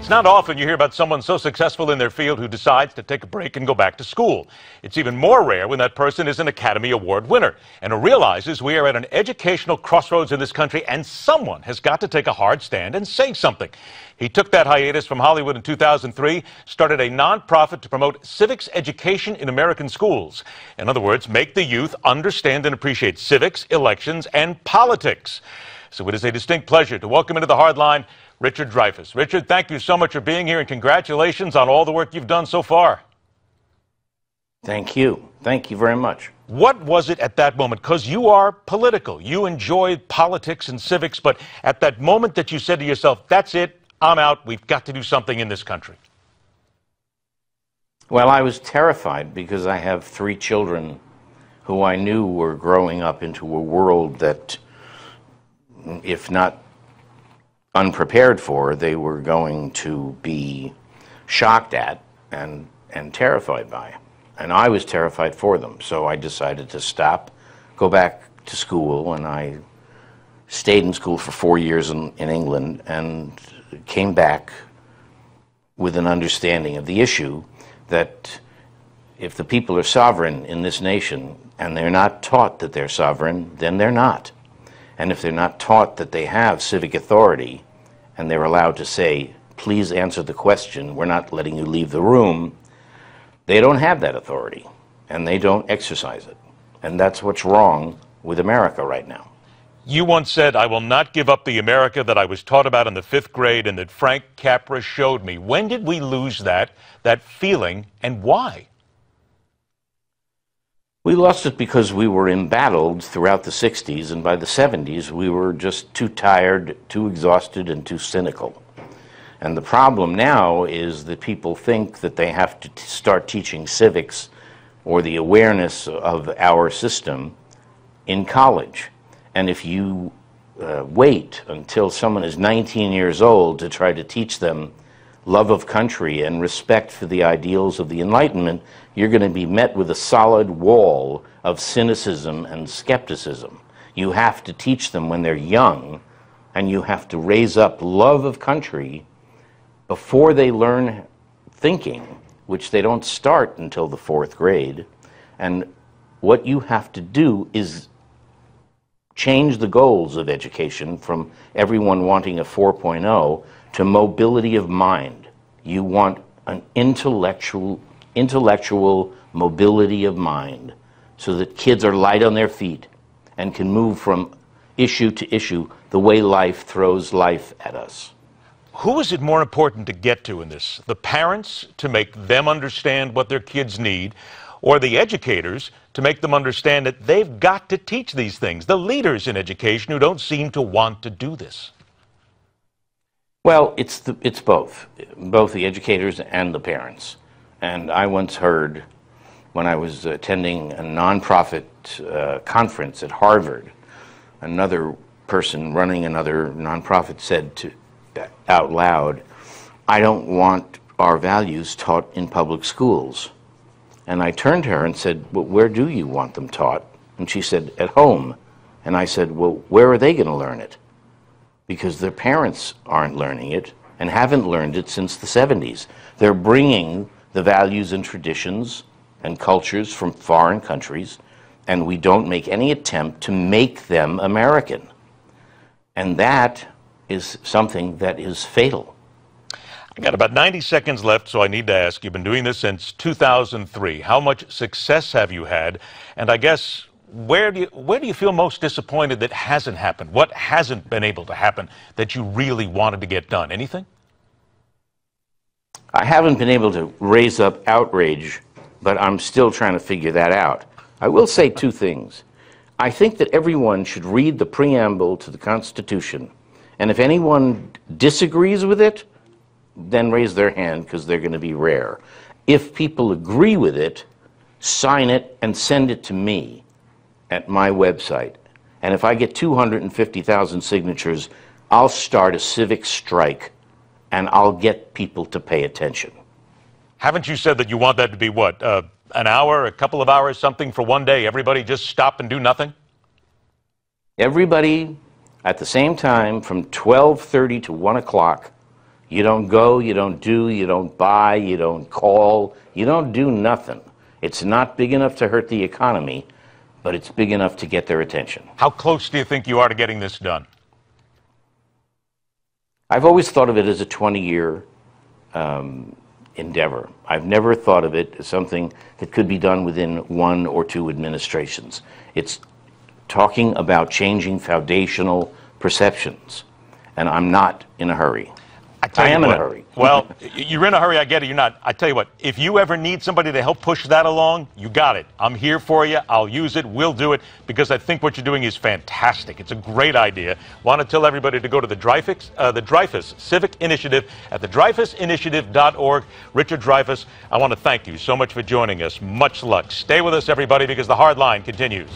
It's not often you hear about someone so successful in their field who decides to take a break and go back to school. It's even more rare when that person is an Academy Award winner and who realizes we are at an educational crossroads in this country and someone has got to take a hard stand and say something. He took that hiatus from Hollywood in 2003, started a nonprofit to promote civics education in American schools. In other words, make the youth understand and appreciate civics, elections, and politics. So it is a distinct pleasure to welcome into the Hardline Richard Dreyfuss. Richard, thank you so much for being here, and congratulations on all the work you've done so far. Thank you. Thank you very much. What was it at that moment? Because you are political. You enjoy politics and civics, but at that moment that you said to yourself, that's it, I'm out, we've got to do something in this country. Well, I was terrified because I have 3 children who I knew were growing up into a world that, if not unprepared for, they were going to be shocked at and terrified by. And I was terrified for them. So I decided to stop, go back to school, and I stayed in school for 4 years in England and came back with an understanding of the issue that if the people are sovereign in this nation and they're not taught that they're sovereign, then they're not. And if they're not taught that they have civic authority and they're allowed to say, please answer the question, we're not letting you leave the room, they don't have that authority and they don't exercise it. And that's what's wrong with America right now. You once said, I will not give up the America that I was taught about in the 5th grade and that Frank Capra showed me. When did we lose that feeling, and why? We lost it because we were embattled throughout the 60s, and by the 70s we were just too tired, too exhausted, and too cynical. And the problem now is that people think that they have to start teaching civics or the awareness of our system in college. And if you wait until someone is 19 years old to try to teach them love of country and respect for the ideals of the Enlightenment, you're going to be met with a solid wall of cynicism and skepticism. You have to teach them when they're young, and you have to raise up love of country before they learn thinking, which they don't start until the 4th grade. And what you have to do is change the goals of education from everyone wanting a 4.0 to mobility of mind. You want an intellectual mobility of mind so that kids are light on their feet and can move from issue to issue the way life throws life at us. Who is it more important to get to in this? The parents, to make them understand what their kids need, or the educators to make them understand that they've got to teach these things, the leaders in education who don't seem to want to do this? Well, it's both the educators and the parents. And I once heard, when I was attending a nonprofit conference at Harvard, another person running another nonprofit said out loud, I don't want our values taught in public schools. And I turned to her and said, well, where do you want them taught? And she said, at home. And I said, well, where are they going to learn it? Because their parents aren't learning it and haven't learned it since the 70s. They're bringing the values and traditions and cultures from foreign countries, and we don't make any attempt to make them American. And that is something that is fatal. I got about 90 seconds left, so I need to ask, you've been doing this since 2003. How much success have you had? And I guess, where do you feel most disappointed that hasn't happened? What hasn't been able to happen that you really wanted to get done? Anything? I haven't been able to raise up outrage, but I'm still trying to figure that out. I will say 2 things. I think that everyone should read the preamble to the Constitution, and if anyone disagrees with it, then raise their hand, because they're going to be rare. If people agree with it, sign it and send it to me at my website. And if I get 250,000 signatures, I'll start a civic strike and I'll get people to pay attention. Haven't you said that you want that to be what, an hour, a couple of hours, something for one day? Everybody just stop and do nothing? Everybody at the same time from 12:30 to 1 o'clock You don't go, you don't do, you don't buy, you don't call, you don't do nothing. It's not big enough to hurt the economy, but it's big enough to get their attention. How close do you think you are to getting this done? I've always thought of it as a 20-year endeavor. I've never thought of it as something that could be done within 1 or 2 administrations. It's talking about changing foundational perceptions, and I'm not in a hurry. I am in a hurry. Well, you're in a hurry, I get it, you're not. I tell you what, if you ever need somebody to help push that along, you got it. I'm here for you, I'll use it, we'll do it, because I think what you're doing is fantastic. It's a great idea. Want to tell everybody to go to the Dreyfuss Civic Initiative at the DreyfussInitiative.org. Richard Dreyfuss, I want to thank you so much for joining us. Much luck. Stay with us, everybody, because the hard line continues.